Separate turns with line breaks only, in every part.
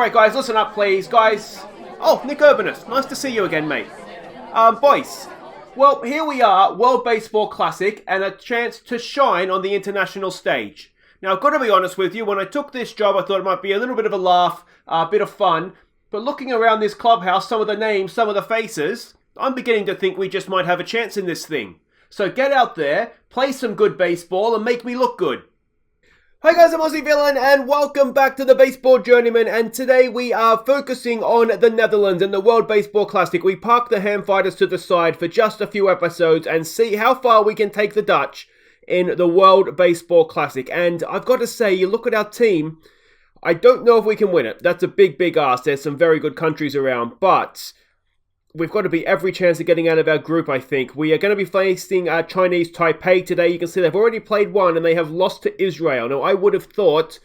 Alright guys, listen up please, guys. Oh, Nick Urbanus, nice to see you again, mate. Boys, well, here we are, World Baseball Classic, and a chance to shine on the international stage. Now, I've got to be honest with you, when I took this job, I thought it might be a little bit of a laugh, a bit of fun, but looking around this clubhouse, some of the names, some of the faces, I'm beginning to think we just might have a chance in this thing. So get out there, play some good baseball, and make me look good. Hi guys, I'm Aussie Villain, and welcome back to the Baseball Journeyman, and today we are focusing on the Netherlands and the World Baseball Classic. We park the Ham Fighters to the side for just a few episodes and see how far we can take the Dutch in the World Baseball Classic. And I've got to say, you look at our team, I don't know if we can win it. That's a big ask. There's some very good countries around, but we've got to be every chance of getting out of our group, I think. We are going to be facing Chinese Taipei today. You can see they've already played one and they have lost to Israel. Now, I would have thought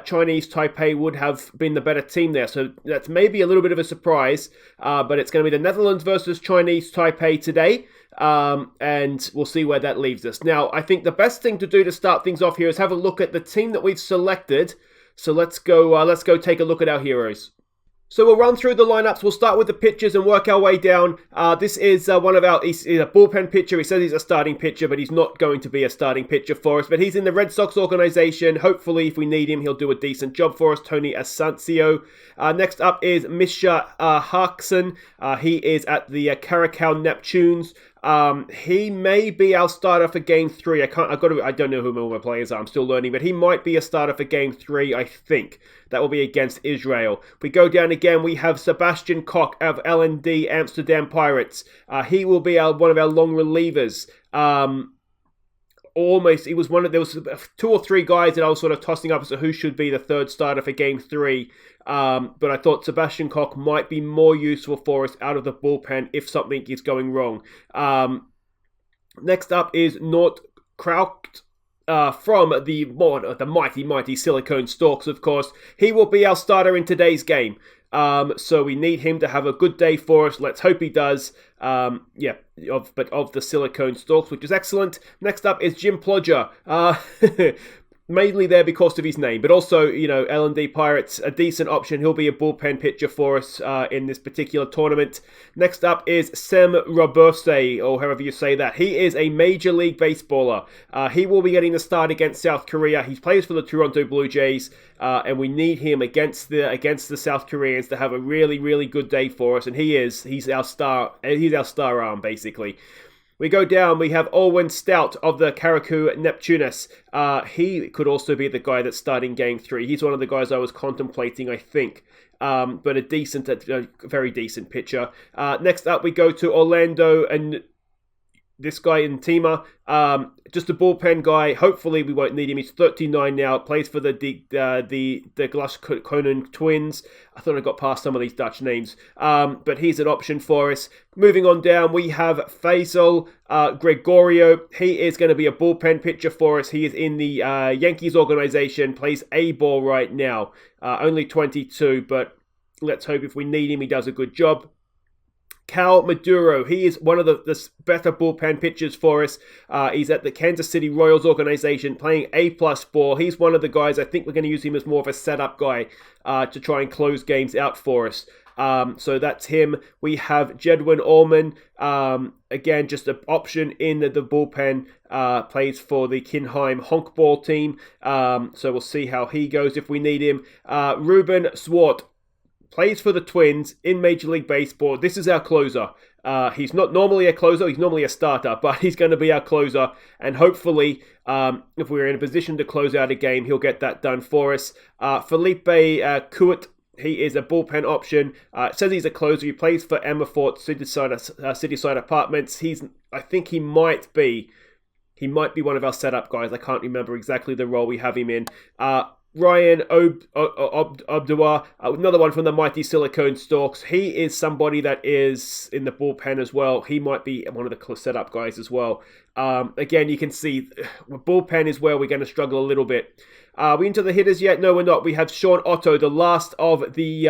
Chinese Taipei would have been the better team there. So that's maybe a little bit of a surprise. But it's going to be the Netherlands versus Chinese Taipei today. And we'll see where that leaves us. Now, I think the best thing to do to start things off here is have a look at the team that we've selected. So let's go take a look at our heroes. So we'll run through the lineups. We'll start with the pitchers and work our way down. This is one of our, he's a bullpen pitcher. He says he's a starting pitcher, but he's not going to be a starting pitcher for us. But he's in the Red Sox organization. Hopefully, if we need him, he'll do a decent job for us. Tony Asancio. Next up is Misha Harkson. He is at the Caracau Neptunes. He may be our starter for Game 3. I don't know who all my players are. I'm still learning, but he might be a starter for Game 3, I think. That will be against Israel. If we go down again, we have Sebastian Koch of LND Amsterdam Pirates. He will be one of our long relievers. He was there was 2 or 3 guys that I was sort of tossing up as to who should be the third starter for Game 3. But I thought Sebastian Koch might be more useful for us out of the bullpen if something is going wrong. Next up is Nort Kraut from the mighty Silicone Storks, of course. He will be our starter in today's game. So we need him to have a good day for us. Let's hope he does. Of the Silicone Storks, which is excellent. Next up is Jim Plodger. Mainly there because of his name, but also, L&D Pirates, a decent option. He'll be a bullpen pitcher for us in this particular tournament. Next up is Sem Robose, or however you say that. He is a Major League Baseballer. He will be getting the start against South Korea. He plays for the Toronto Blue Jays, and we need him against the South Koreans to have a really good day for us. And he's our star arm, basically. We go down, we have Owen Stout of the Caracau Neptunes. He could also be the guy that's starting Game 3. He's one of the guys I was contemplating, I think. But a very decent pitcher. Next up, we go to Orlando and this guy in Tima. Just a bullpen guy. Hopefully we won't need him. He's 39 now. Plays for the Glasgow Twins. I thought I got past some of these Dutch names. But he's an option for us. Moving on down, we have Faisal Gregorio. He is going to be a bullpen pitcher for us. He is in the Yankees organization. Plays A-ball right now. Only 22, but let's hope if we need him, he does a good job. Cal Maduro, he is one of the better bullpen pitchers for us. He's at the Kansas City Royals organization playing A-plus ball. He's one of the guys, I think we're going to use him as more of a setup guy to try and close games out for us. So that's him. We have Jedwin Allman, again, just an option in the bullpen, plays for the Kinheim Honkball team. So we'll see how he goes if we need him. Ruben Swart plays for the Twins in Major League Baseball. This is our closer. He's not normally a closer. He's normally a starter, but he's going to be our closer. And hopefully, if we're in a position to close out a game, he'll get that done for us. Felipe Kuit, he is a bullpen option. It says he's a closer. He plays for Emmerfort Cityside Apartments. I think he might be one of our setup guys. I can't remember exactly the role we have him in. Ryan Obdua, another one from the mighty Silicone Storks. He is somebody that is in the bullpen as well. He might be one of the setup guys as well. Again, you can see bullpen is where we're going to struggle a little bit. Are we into the hitters yet? No, we're not. We have Sean Otto, the last of the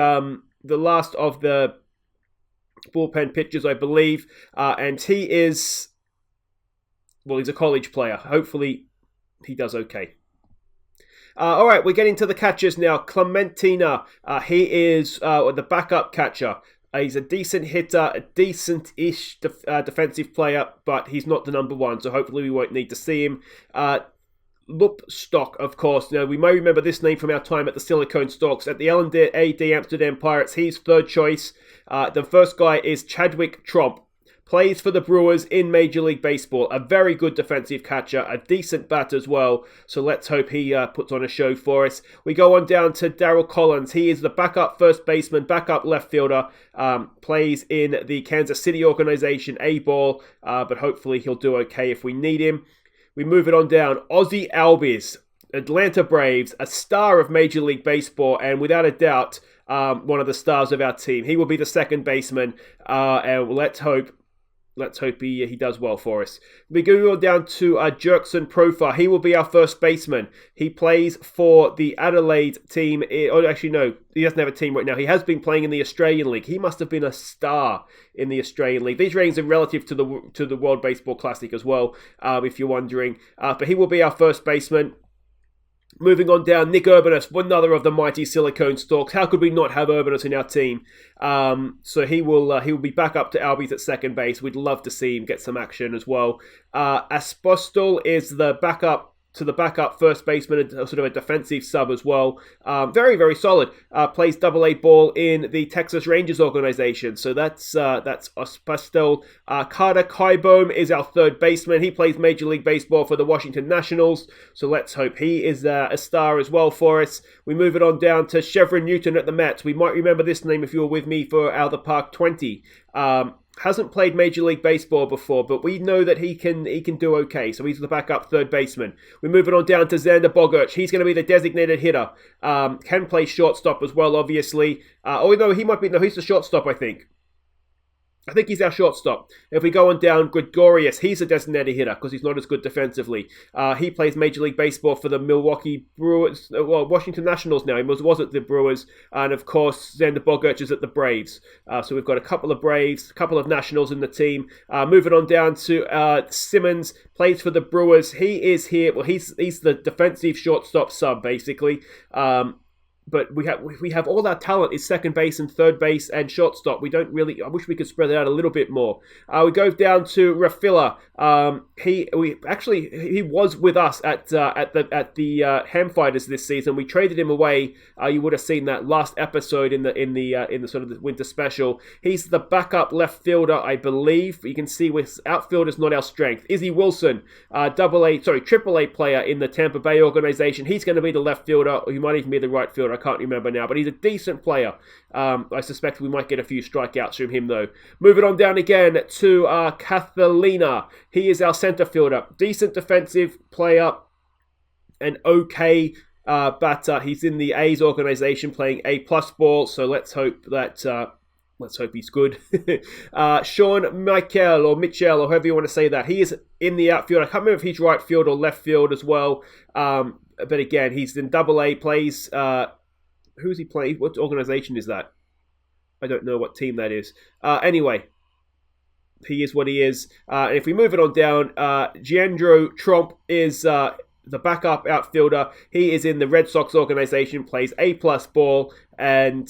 bullpen pitchers, I believe, and he is, well, he's a college player. Hopefully, he does okay. All right, we're getting to the catchers now. Clementina, he is the backup catcher. He's a decent hitter, a decent-ish defensive player, but he's not the number one, so hopefully we won't need to see him. Lupstock, of course. Now, we may remember this name from our time at the Silicone Stalks. At the L&D Amsterdam Pirates, he's third choice. The first guy is Chadwick Tromp. Plays for the Brewers in Major League Baseball. A very good defensive catcher, a decent bat as well. So let's hope he puts on a show for us. We go on down to Darryl Collins. He is the backup first baseman, backup left fielder. Plays in the Kansas City organization, A-ball. But hopefully he'll do okay if we need him. We move it on down. Ozzie Albies, Atlanta Braves, a star of Major League Baseball, and without a doubt, one of the stars of our team. He will be the second baseman, and let's hope he does well for us. We go down to Jerkson Profar. He will be our first baseman. He plays for the Adelaide team. Actually, no, he doesn't have a team right now. He has been playing in the Australian League. He must have been a star in the Australian League. These ratings are relative to the World Baseball Classic as well, if you're wondering. But he will be our first baseman. Moving on down, Nick Urbanus, another of the mighty Silicone Stalks. How could we not have Urbanus in our team? So he will be back up to Albies at second base. We'd love to see him get some action as well. Aspostol is the backup first baseman, sort of a defensive sub as well. Very, very solid. Plays AA ball in the Texas Rangers organization. So that's Aspostol. Carter Kaiboom is our third baseman. He plays Major League Baseball for the Washington Nationals. So let's hope he is a star as well for us. We move it on down to Chevron Newton at the Mets. We might remember this name if you were with me for Out of the Park 20. Hasn't played Major League Baseball before, but we know that he can do okay. So he's the backup third baseman. We're moving on down to Xander Bogart. He's going to be the designated hitter. Can play shortstop as well, obviously. He's the shortstop, I think. I think he's our shortstop. If we go on down, Gregorius, he's a designated hitter because he's not as good defensively. He plays Major League Baseball for the Milwaukee Brewers, Washington Nationals now. He was at the Brewers. And of course, Xander Bogart is at the Braves. So we've got a couple of Braves, a couple of Nationals in the team. Moving on down to Simmons, plays for the Brewers. He is here. Well, he's the defensive shortstop sub, basically. But we have all our talent is second base and third base and shortstop. I wish we could spread it out a little bit more. We go down to Rafilla. He was with us at the Ham Fighters this season. We traded him away. You would have seen that last episode in the sort of the winter special. He's the backup left fielder, I believe. You can see with outfielders not our strength. Izzy Wilson, AAA player in the Tampa Bay organization. He's going to be the left fielder, or he might even be the right fielder. I can't remember now, but he's a decent player. I suspect we might get a few strikeouts from him, though. Moving on down again to Catalina. He is our center fielder. Decent defensive player. An okay batter. He's in the A's organization playing A-plus ball, so let's hope he's good. Sean Michael or Mitchell or however you want to say that. He is in the outfield. I can't remember if he's right field or left field as well. But again, he's in AA, plays... who's he playing? What organization is that? I don't know what team that is. Anyway, he is what he is. And if we move it on down, Giandro Tromp is the backup outfielder. He is in the Red Sox organization, plays A-plus ball, and...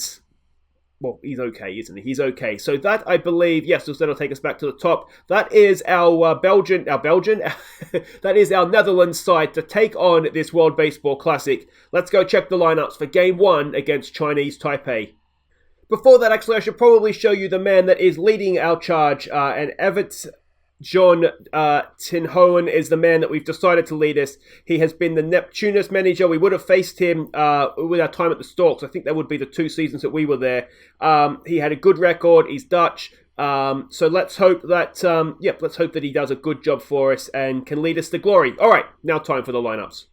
well, he's okay, isn't he? He's okay. So that, I believe, yes, so that'll take us back to the top. That is our Belgian, that is our Netherlands side to take on this World Baseball Classic. Let's go check the lineups for Game 1 against Chinese Taipei. Before that, actually, I should probably show you the man that is leading our charge, and Evert John Tinhoen is the man that we've decided to lead us. He has been the Neptunus manager. We would have faced him with our time at the Storks. I think that would be the 2 seasons that we were there. He had a good record. He's Dutch. So let's hope that he does a good job for us and can lead us to glory. All right, now time for the lineups.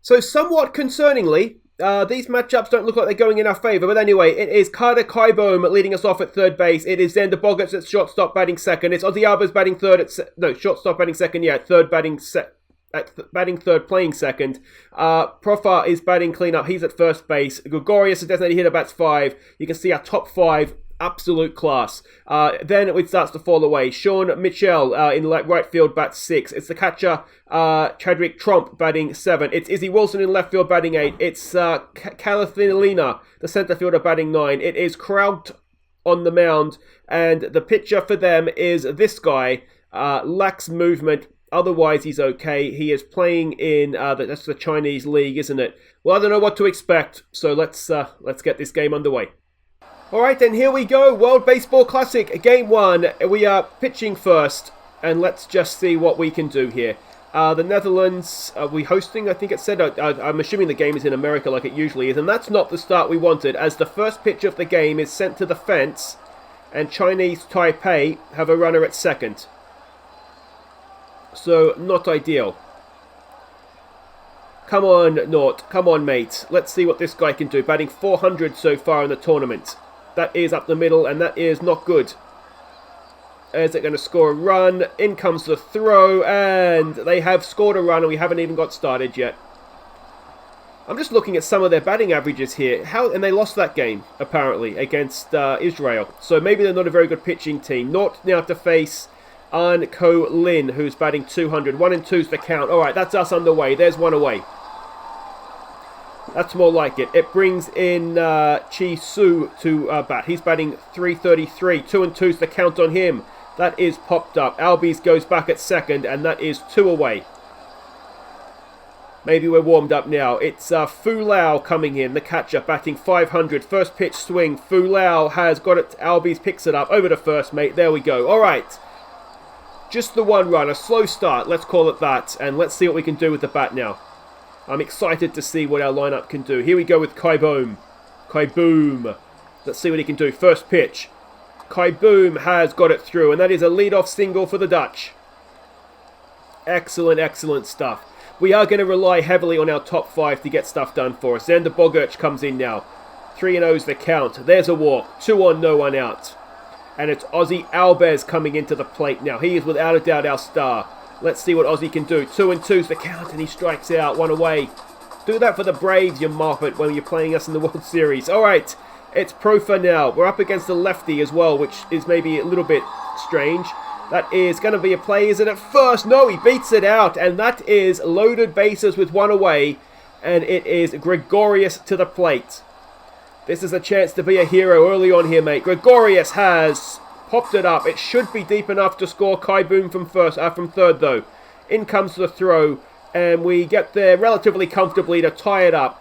So somewhat concerningly, these matchups don't look like they're going in our favour, but anyway, it is Carter Kaiboom leading us off at third base. It is Xander Bogart at shortstop batting second. It's Ozzie Albies batting third shortstop batting second. Yeah, batting third, playing second. Profar is batting cleanup. He's at first base. Gregorius, a designated hitter, bats 5. You can see our top 5 Absolute class. Then it starts to fall away. Sean Mitchell in right field bats 6. It's the catcher, Chadwick Tromp, batting 7. It's Izzy Wilson in left field batting 8. It's Calafinalina, the centre fielder, batting 9. It is Kraut on the mound, and the pitcher for them is this guy. Lacks movement. Otherwise, he's okay. He is playing in that's the Chinese league, isn't it? Well, I don't know what to expect. So let's get this game underway. All right, then here we go. World Baseball Classic, Game 1. We are pitching first, and let's just see what we can do here. The Netherlands, are we hosting? I think it said. I'm assuming the game is in America like it usually is, and that's not the start we wanted, as the first pitch of the game is sent to the fence, and Chinese Taipei have a runner at second. So, not ideal. Come on, Nort. Come on, mate. Let's see what this guy can do. Batting 400 so far in the tournament. That is up the middle, and that is not good. Is it going to score a run? In comes the throw, and they have scored a run, and we haven't even got started yet. I'm just looking at some of their batting averages here. And they lost that game, apparently, against Israel. So maybe they're not a very good pitching team. Nort now to face An Ko Lin, who's batting 200. 1 and 2's the count. All right, that's us underway. There's one away. That's more like it. It brings in Chi Su to bat. He's batting 333. 2 and 2's the count on him. That is popped up. Albies goes back at second, and that is 2 away. Maybe we're warmed up now. It's Fu Lao coming in, the catcher, batting 500. First pitch swing. Fu Lao has got it. Albies picks it up. Over to first, mate. There we go. All right. Just the one run. A slow start. Let's call it that. And let's see what we can do with the bat now. I'm excited to see what our lineup can do. Here we go with Kai Boom. Kai Boom. Let's see what he can do. First pitch. Kai Boom has got it through, and that is a leadoff single for the Dutch. Excellent, excellent stuff. We are going to rely heavily on our top 5 to get stuff done for us. Xander Bogart comes in now. 3 and 0's the count. There's a walk. 2 on, no one out. And it's Aussie Albez coming into the plate now. He is without a doubt our star. Let's see what Aussie can do. 2 and 2's the count, and he strikes out. 1 away. Do that for the Braves, you moppet, when you're playing us in the World Series. All right, it's Profa now. We're up against the lefty as well, which is maybe a little bit strange. That is going to be a play. Is it at first? No, he beats it out, and that is loaded bases with 1 away, and it is Gregorius to the plate. This is a chance to be a hero early on here, mate. Gregorius has popped it up. It should be deep enough to score Kai Boom from third, though. In comes the throw, and we get there relatively comfortably to tie it up.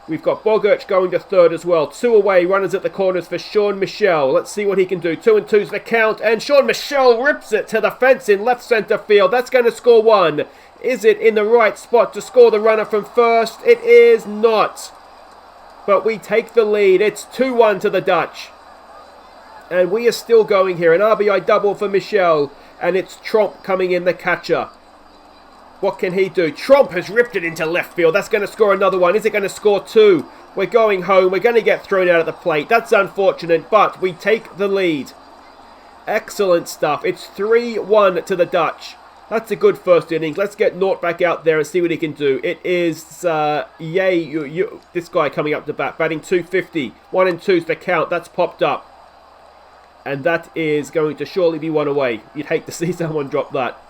We've got Bogart going to third as well. 2 away, runners at the corners for Sean Michel. Let's see what he can do. 2 and 2's the count, and Sean Michel rips it to the fence in left centre field. That's going to score 1. Is it in the right spot to score the runner from first? It is not. But we take the lead. It's 2-1 to the Dutch. And we are still going here. An RBI double for Michel. And it's Tromp coming in, the catcher. What can he do? Tromp has ripped it into left field. That's going to score another one. Is it going to score 2? We're going home. We're going to get thrown out at the plate. That's unfortunate, but we take the lead. Excellent stuff. It's 3-1 to the Dutch. That's a good first inning. Let's get Nort back out there and see what he can do. It is this guy coming up to bat, batting 250. 1 and 2's the count. That's popped up. And that is going to surely be 1 away. You'd hate to see someone drop that.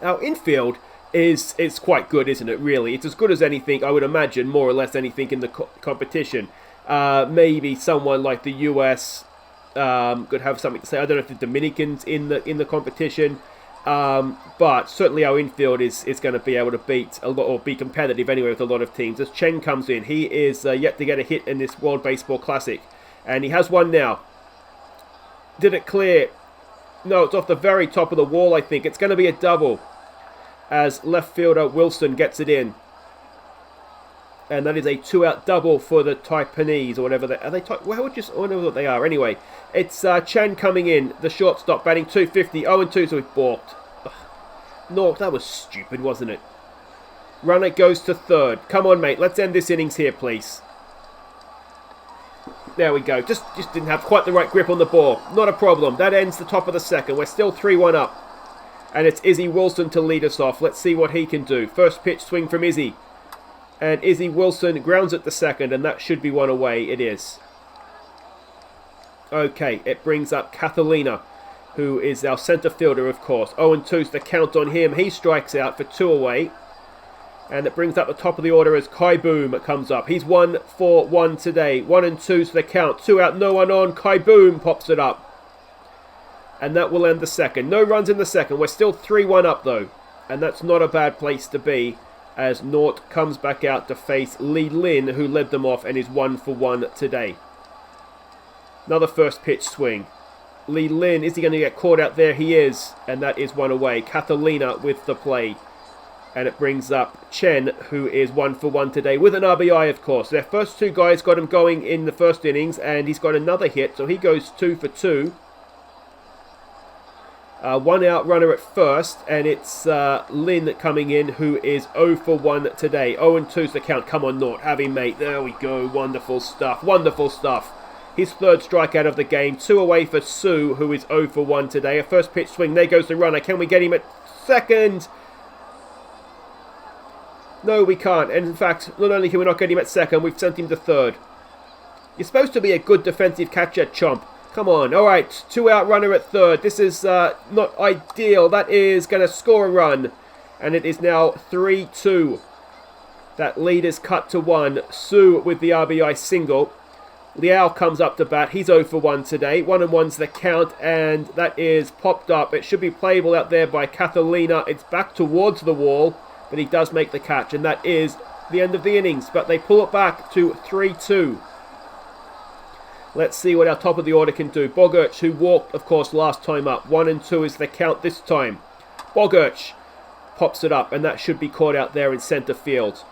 Our infield is quite good, isn't it, really? It's as good as anything, I would imagine, more or less anything in the competition. Maybe someone like the US could have something to say. I don't know if the Dominicans in the competition. But certainly our infield is going to be able to beat a lot, or be competitive anyway with a lot of teams. As Chen comes in, he is yet to get a hit in this World Baseball Classic. And he has one now. Did it clear? No, it's off the very top of the wall, I think. It's going to be a double as left fielder Wilson gets it in. And that is a 2-out double for the Taipanese, or whatever they are. They well, I don't know what they are. Anyway, it's Chan coming in, the shortstop, batting 250, 0-2, so we've balked. No, that was stupid, wasn't it? Runner goes to third. Come on, mate. Let's end this innings here, please. There we go. Just didn't have quite the right grip on the ball. Not a problem. That ends the top of the second. We're still 3-1 up. And it's Izzy Wilson to lead us off. Let's see what he can do. First pitch swing from Izzy. And Izzy Wilson grounds at the second, and that should be 1 away. It is. Okay, it brings up Catalina, who is our centre fielder, of course. 0-2's the count on him. He strikes out for 2 away. And it brings up the top of the order as Kai Boom comes up. He's 1 for 1 today. 1-2's the count. 2 out, no one on. Kai Boom pops it up. And that will end the second. No runs in the second. We're still 3-1 up though. And that's not a bad place to be, as Nort comes back out to face Li Lin, who led them off and is 1 for 1 today. Another first pitch swing. Li Lin, is he going to get caught out there? He is. And that is 1 away. Catalina with the play. And it brings up Chen, who is 1 for 1 today, with an RBI, of course. Their first 2 guys got him going in the first innings, and he's got another hit, so he goes 2 for 2. 1 out runner at first, and it's Lin coming in, who is 0 for 1 today. 0-2's the count. Come on, Nort, have him, mate. There we go. Wonderful stuff. Wonderful stuff. His third strikeout of the game. 2 away for Su, who is 0 for 1 today. A first pitch swing. There goes the runner. Can we get him at second? No, we can't. And in fact, not only can we not get him at second, we've sent him to third. You're supposed to be a good defensive catcher, Chomp. Come on. All right, 2 out runner at third. This is not ideal. That is going to score a run. And it is now 3-2. That lead is cut to 1. Su with the RBI single. Liao comes up to bat. He's 0 for 1 today. 1-1's the count, and that is popped up. It should be playable out there by Catalina. It's back towards the wall. But he does make the catch, and that is the end of the innings. But they pull it back to 3-2. Let's see what our top of the order can do. Bogart, who walked, of course, last time up. 1-2 is the count this time. Bogart pops it up, and that should be caught out there in centre field.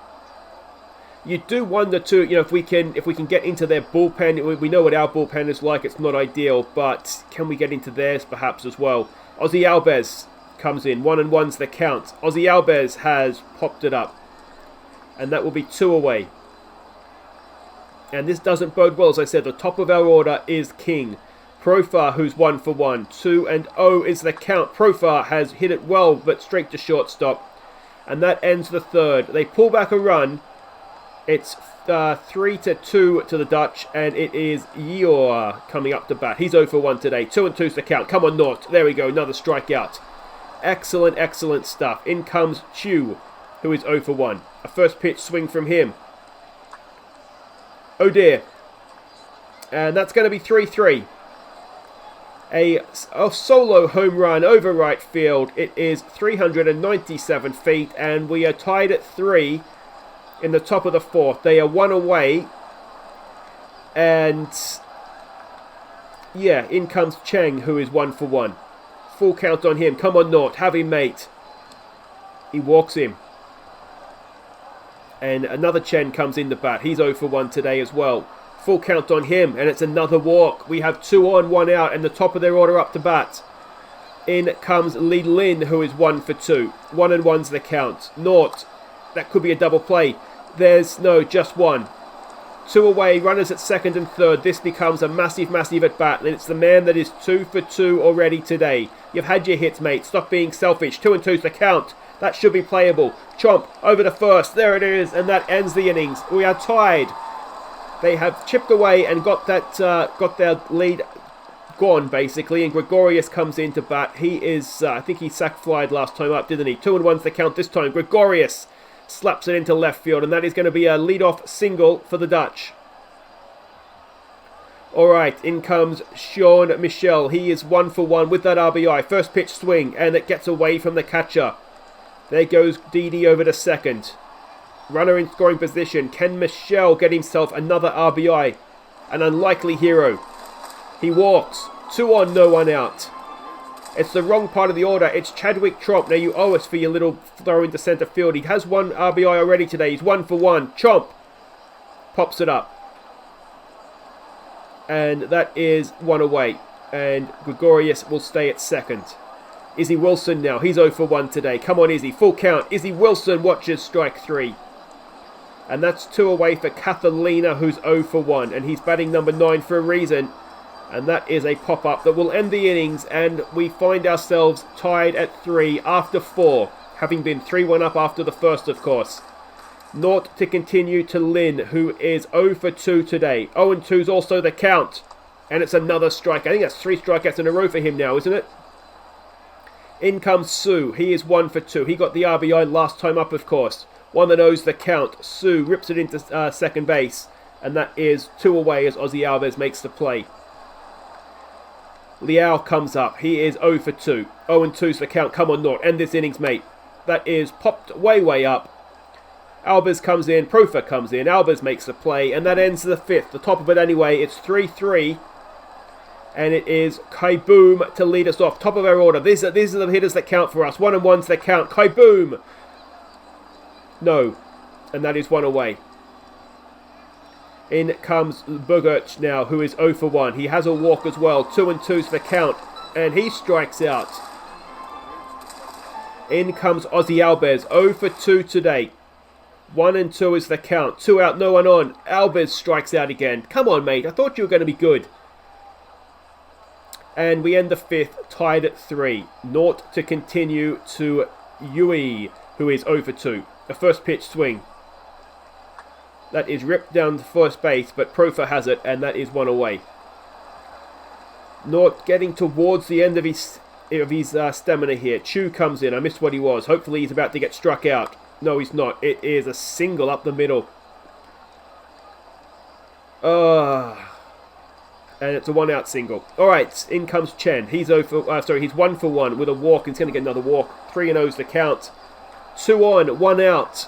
You do wonder too, if we can get into their bullpen. We know what our bullpen is like. It's not ideal, but can we get into theirs perhaps as well? Ozzy Alves comes in. 1-1's the count. Ozzy Alves has popped it up. And that will be 2 away. And this doesn't bode well. As I said, the top of our order is King. Profar, who's 1 for 1. 2-0 is the count. Profar has hit it well, but straight to shortstop. And that ends the third. They pull back a run. It's 3-2 to the Dutch. And it is Yor coming up to bat. He's 0 for 1 today. 2-2's the count. Come on, Nort. There we go. Another strikeout. Excellent, excellent stuff. In comes Chu, who is 0 for 1. A first pitch swing from him. Oh dear. And that's going to be 3-3. A solo home run over right field. It is 397 feet, and we are tied at 3 in the top of the 4th. They are 1 away. And yeah, in comes Cheng, who is 1 for 1. Full count on him. Come on, Nort. Have him, mate. He walks him. And another Chen comes in the bat. He's 0 for 1 today as well. Full count on him. And it's another walk. We have 2 on, 1 out. And the top of their order up to bat. In comes Li Lin, who is 1 for 2. 1-1's the count. Nort. That could be a double play. There's no, just 1. 2 away, runners at second and third. This becomes a massive, massive at bat. And it's the man that is 2 for 2 already today. You've had your hits, mate. Stop being selfish. 2-2's the count. That should be playable. Chomp over to first. There it is. And that ends the innings. We are tied. They have chipped away and got their lead gone, basically. And Gregorius comes in to bat. He is, I think he sack-flied last time up, didn't he? 2-1's the count this time. Gregorius slaps it into left field, and that is going to be a lead-off single for the Dutch. Alright, in comes Sean Michel. He is 1 for 1 with that RBI. First pitch swing, and it gets away from the catcher. There goes Didi over to second. Runner in scoring position. Can Michel get himself another RBI? An unlikely hero. He walks. 2 on, no 1 out. It's the wrong part of the order. It's Chadwick Tromp. Now you owe us for your little throw into centre field. He has 1 RBI already today. He's 1 for 1. Chomp pops it up. And that is 1 away. And Gregorius will stay at second. Izzy Wilson now. He's 0 for 1 today. Come on, Izzy. Full count. Izzy Wilson watches strike 3. And that's 2 away for Catalina, who's 0 for 1. And he's batting number 9 for a reason. And that is a pop-up that will end the innings. And we find ourselves tied at 3 after 4. Having been 3-1 up after the first, of course. Nort to continue to Lin, who is 0 for 2 today. 0-2's also the count. And it's another strike. I think that's 3 strikeouts in a row for him now, isn't it? In comes Sue. He is 1 for 2. He got the RBI last time up, of course. 1-0's the count. Sue rips it into second base. And that is 2 away as Ozzy Alves makes the play. Liao comes up. He is 0 for 2. 0-2's the count. Come on, Nort. End this innings, mate. That is popped way up. Alves comes in. Profa comes in. Alves makes the play. And that ends the 5th. The top of it anyway. It's 3-3. And it is Kaiboom to lead us off. Top of our order. These are the hitters that count for us. 1-1's that count. Kaiboom. No. And that is 1 away. In comes Bogart now, who is 0 for 1. He has a walk as well. 2-2's the count. And he strikes out. In comes Ozzy Alves. 0 for 2 today. 1-2 is the count. 2 out, no one on. Alves strikes out again. Come on, mate. I thought you were going to be good. And we end the 5th tied at 3. Naught to continue to Yui, who is 0 for 2. A first pitch swing. That is ripped down to first base, but Profa has it, and that is 1 away. Naught getting towards the end of his stamina here. Chu comes in. I missed what he was. Hopefully he's about to get struck out. No, he's not. It is a single up the middle. And it's a 1-out single. Alright, in comes Chen. He's 1 for 1 with a walk. He's going to get another walk. 3-0's the count. 2 on, 1 out.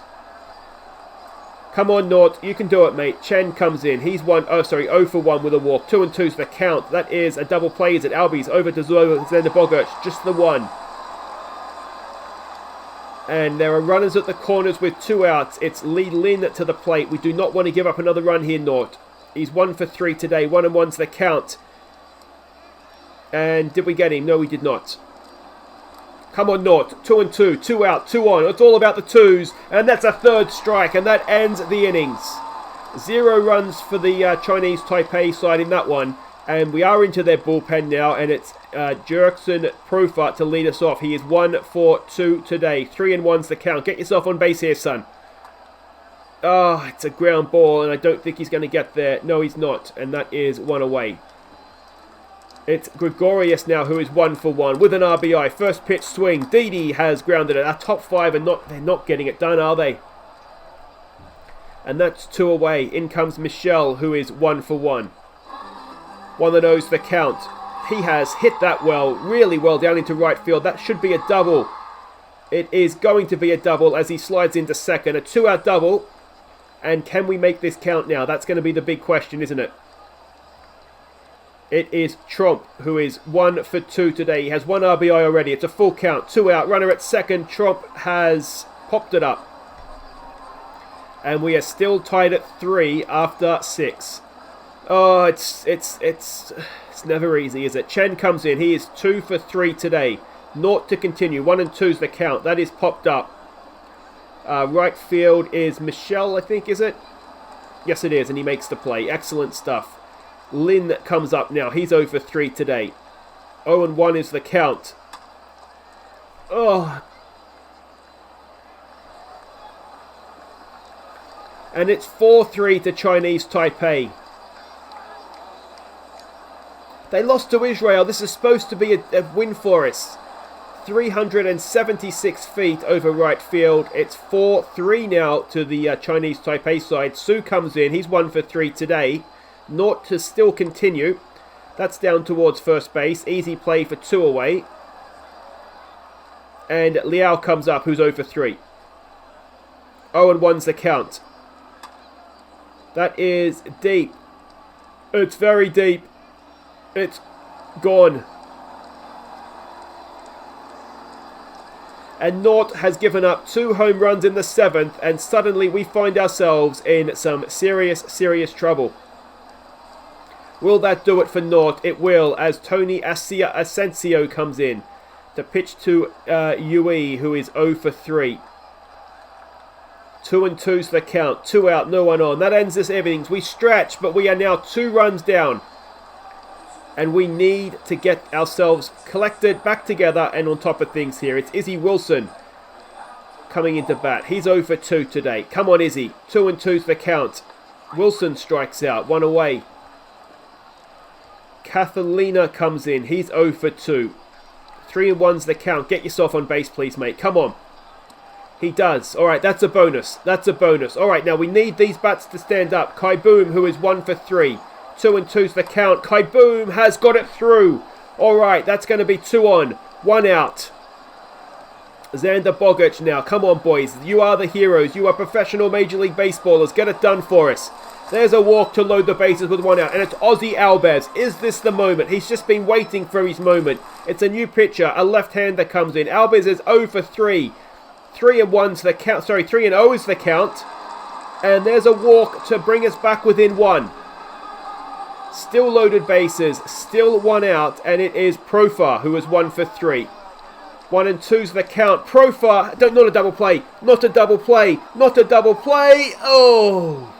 Come on, Nort. You can do it, mate. Chen comes in. He's 0 for 1 with a walk. 2-2's the count. That is a double play. Is it Albies over to Xander Bogart? Just the 1. And there are runners at the corners with 2 outs. It's Lee Lin to the plate. We do not want to give up another run here, Nort. He's 1 for 3 today. 1-1's the count. And did we get him? No, we did not. Come on, Nort. 2-2. 2 out. 2 on. It's all about the 2s. And that's a 3rd strike. And that ends the innings. 0 runs for the Chinese Taipei side in that one. And we are into their bullpen now. And it's Jerkson Profa to lead us off. He is 1 for 2 today. 3-1's the count. Get yourself on base here, son. Oh, it's a ground ball. And I don't think he's going to get there. No, he's not. And that is 1 away. It's Gregorius now who is 1 for 1 with an RBI. First pitch swing. Didi has grounded it. Our top 5 they're not getting it done, are they? And that's 2 away. In comes Michelle who is 1 for 1. 1-0's the count. He has hit that well, really well down into right field. That should be a double. It is going to be a double as he slides into second. A 2-out double. And can we make this count now? That's going to be the big question, isn't it? It is Tromp, who is 1 for 2 today. He has 1 RBI already. It's a full count. 2 out. Runner at second. Tromp has popped it up. And we are still tied at 3 after 6. Oh, it's never easy, is it? Chen comes in. He is 2 for 3 today. Naught to continue. 1-2's the count. That is popped up. Right field is Michelle, I think, is it? Yes, it is. And he makes the play. Excellent stuff. Lin comes up now. He's 0 for 3 today. 0-1 is the count. Oh. And it's 4-3 to Chinese Taipei. They lost to Israel. This is supposed to be a win for us. 376 feet over right field. It's 4-3 now to the Chinese Taipei side. Su comes in. He's 1 for 3 today. Naught to still continue. That's down towards first base. Easy play for 2 away. And Liao comes up, who's 0 for 3. 0-1's the count. That is deep. It's very deep. It's gone. And Naught has given up 2 home runs in the 7th, and suddenly we find ourselves in some serious trouble. Will that do it for Naught? It will, as Tony Asensio comes in to pitch to Yui, who is 0 for 3. 2-2's the count. 2 out, no one on. That ends this innings. We stretch, but we are now 2 runs down. And we need to get ourselves collected back together and on top of things here. It's Izzy Wilson coming into bat. He's 0 for 2 today. Come on, Izzy. 2-2's the count. Wilson strikes out. 1 away. Catalina comes in. He's 0 for 2. 3 and 1's the count. Get yourself on base, please, mate. Come on. He does. All right, that's a bonus. That's a bonus. All right, now we need these bats to stand up. Kai Boom, who is 1 for 3. 2 and 2's the count. Kai Boom has got it through. All right, that's going to be 2 on. 1 out. Xander Bogart now. Come on, boys. You are the heroes. You are professional Major League Baseballers. Get it done for us. There's a walk to load the bases with 1 out. And it's Aussie Alves. Is this the moment? He's just been waiting for his moment. It's a new pitcher. A left-hander comes in. Alves is 0 for 3. 3 and 1's the count. Sorry, 3 and 0 is the count. And there's a walk to bring us back within 1. Still loaded bases. Still 1 out. And it is Profar who is 1 for 3. 1 and 2's the count. Profar. Not a double play. Not a double play. Not a double play. Oh.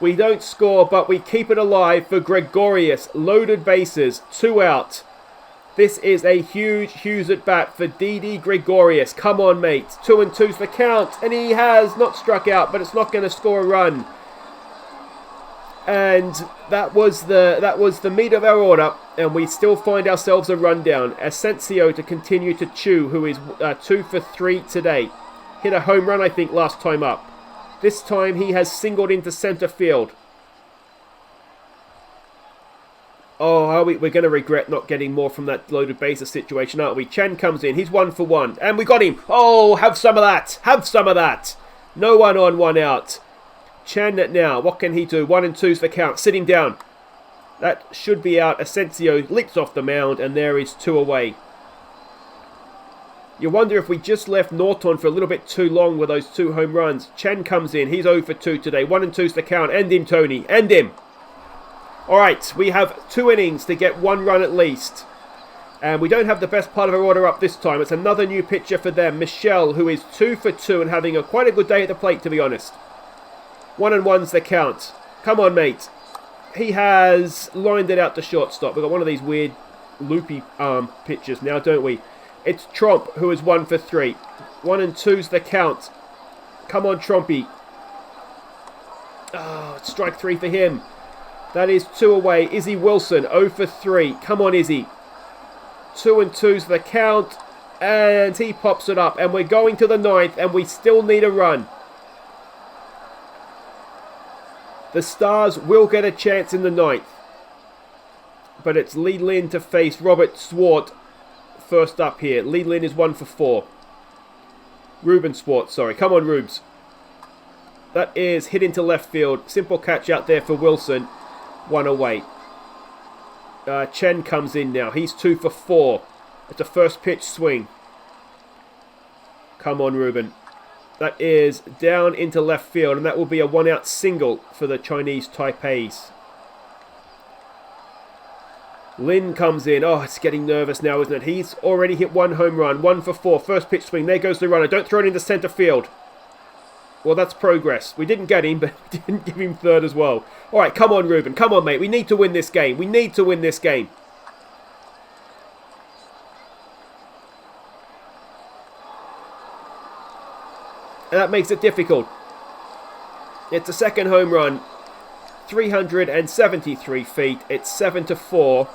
We don't score, but we keep it alive for Gregorius. Loaded bases. 2 out. This is a huge at bat for Didi Gregorius. Come on, mate. 2 and 2's the count. And he has not struck out, but it's not going to score a run. And that was the meat of our order. And we still find ourselves a rundown. Asensio to continue to chew, who is 2 for 3 today. Hit a home run, I think, last time up. This time he has singled into centre field. Oh, we're going to regret not getting more from that loaded bases situation, aren't we? Chen comes in. He's 1 for 1. And we got him. Oh, have some of that. Have some of that. No 1 on, 1 out. Chen now. What can he do? 1 and 2's the count. Sitting down. That should be out. Asensio leaps off the mound. And there is 2 away. You wonder if we just left Norton for a little bit too long with those 2 home runs. Chen comes in. He's 0 for 2 today. 1 and 2's the count. End him, Tony. End him. Alright, we have 2 innings to get 1 run at least. And we don't have the best part of our order up this time. It's another new pitcher for them. Michelle, who is 2 for 2 and having quite a good day at the plate, to be honest. 1 and 1's the count. Come on, mate. He has lined it out to shortstop. We've got one of these weird loopy pitchers now, don't we? It's Tromp, who is 1 for 3. 1 and 2's the count. Come on, Trompy. Oh, it's strike 3 for him. That is 2 away. Izzy Wilson, 0 for 3. Come on, Izzy. 2 and 2's the count. And he pops it up. And we're going to the 9th. And we still need a run. The Stars will get a chance in the 9th. But it's Lee Lin to face Robert Swart first up here. Lee Lin is 1 for 4. Ruben Swart, sorry. Come on, Rubes. That is hit into left field. Simple catch out there for Wilson. 1 away. Chen comes in now. He's 2 for 4. It's a first pitch swing. Come on, Ruben. That is down into left field, and that will be a 1 out single for the Chinese Taipei's. Lin comes in. Oh, it's getting nervous now, isn't it? He's already hit 1 home run. 1 for 4. First pitch swing. There goes the runner. Don't throw it into centre field. Well, that's progress. We didn't get him, but we didn't give him third as well. All right, come on, Ruben. Come on, mate. We need to win this game. We need to win this game. And that makes it difficult. It's a second home run. 373 feet. It's 7 to 4.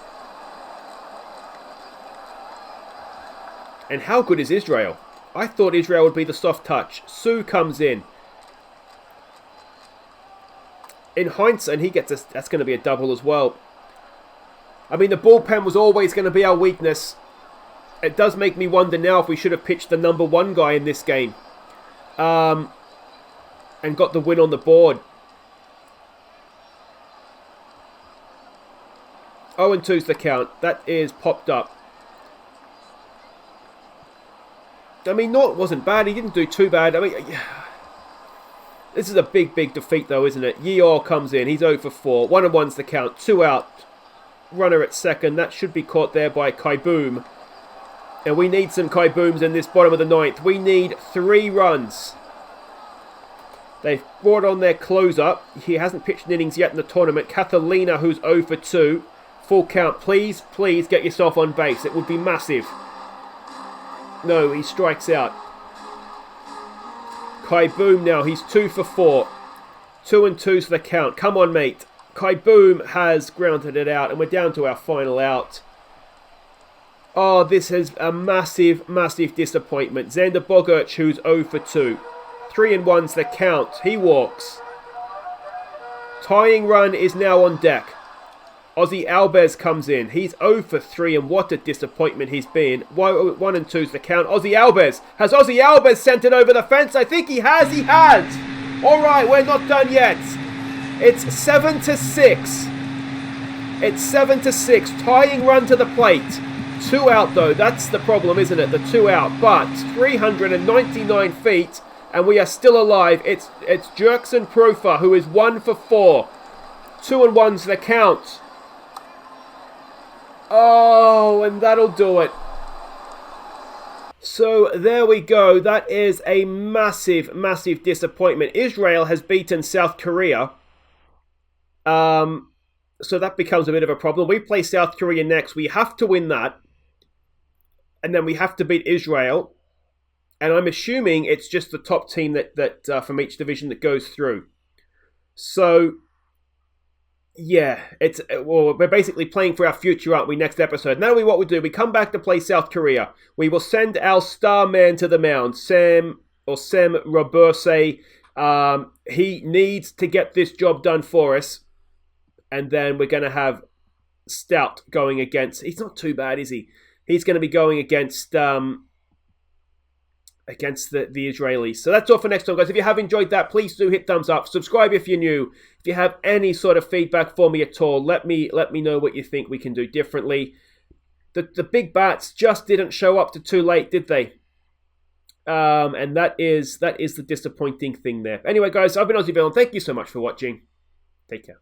And how good is Israel? I thought Israel would be the soft touch. Su comes in. In hindsight, and he gets a, that's going to be a double as well. I mean, the bullpen was always going to be our weakness. It does make me wonder now if we should have pitched the number 1 guy in this game. And got the win on the board. 0 and 2's the count. That is popped up. I mean, Norton wasn't bad. He didn't do too bad. I mean, this is a big defeat, though, isn't it? Yeor comes in. He's 0 for 4. 1 and 1's the count. 2 out. Runner at second. That should be caught there by Kai Boom. And we need some Kai Booms in this bottom of the 9th. We need 3 runs. They've brought on their closer. He hasn't pitched innings yet in the tournament. Catalina, who's 0 for 2. Full count. Please get yourself on base. It would be massive. No, he strikes out. Kai Boom now. He's 2 for 4. 2 and 2's the count. Come on, mate. Boom has grounded it out, and we're down to our final out. Oh, this is a massive, massive disappointment. Xander Bogart, who's 0 for 2. 3-1's the count. He walks. Tying run is now on deck. Aussie Alves comes in. He's 0 for 3, and what a disappointment he's been. 1 and 2's the count. Aussie Alves. Has Aussie Alves sent it over the fence? I think he has. He has. All right, we're not done yet. It's 7 to 6. It's 7 to 6. Tying run to the plate. 2 out though. That's the problem, isn't it? The 2 out. But 399 feet, and we are still alive. It's Jerkson Profa, who is 1 for 4. 2-1's the count. Oh, and that'll do it. So there we go. That is a massive, massive disappointment. Israel has beaten South Korea. So that becomes a bit of a problem. We play South Korea next. We have to win that. And then we have to beat Israel. And I'm assuming it's just the top team that from each division that goes through. So, yeah, we're basically playing for our future, aren't we, next episode. Now what we do, we come back to play South Korea. We will send our star man to the mound, Sem Roberse. He needs to get this job done for us. And then we're going to have Stout going against... He's not too bad, is he? He's going to be going against the Israelis. So that's all for next time, guys. If you have enjoyed that, please do hit thumbs up. Subscribe if you're new. If you have any sort of feedback for me at all, let me know what you think we can do differently. The big bats just didn't show up to too late, did they? And that is the disappointing thing there. Anyway, guys, I've been Aussie Villain. Thank you so much for watching. Take care.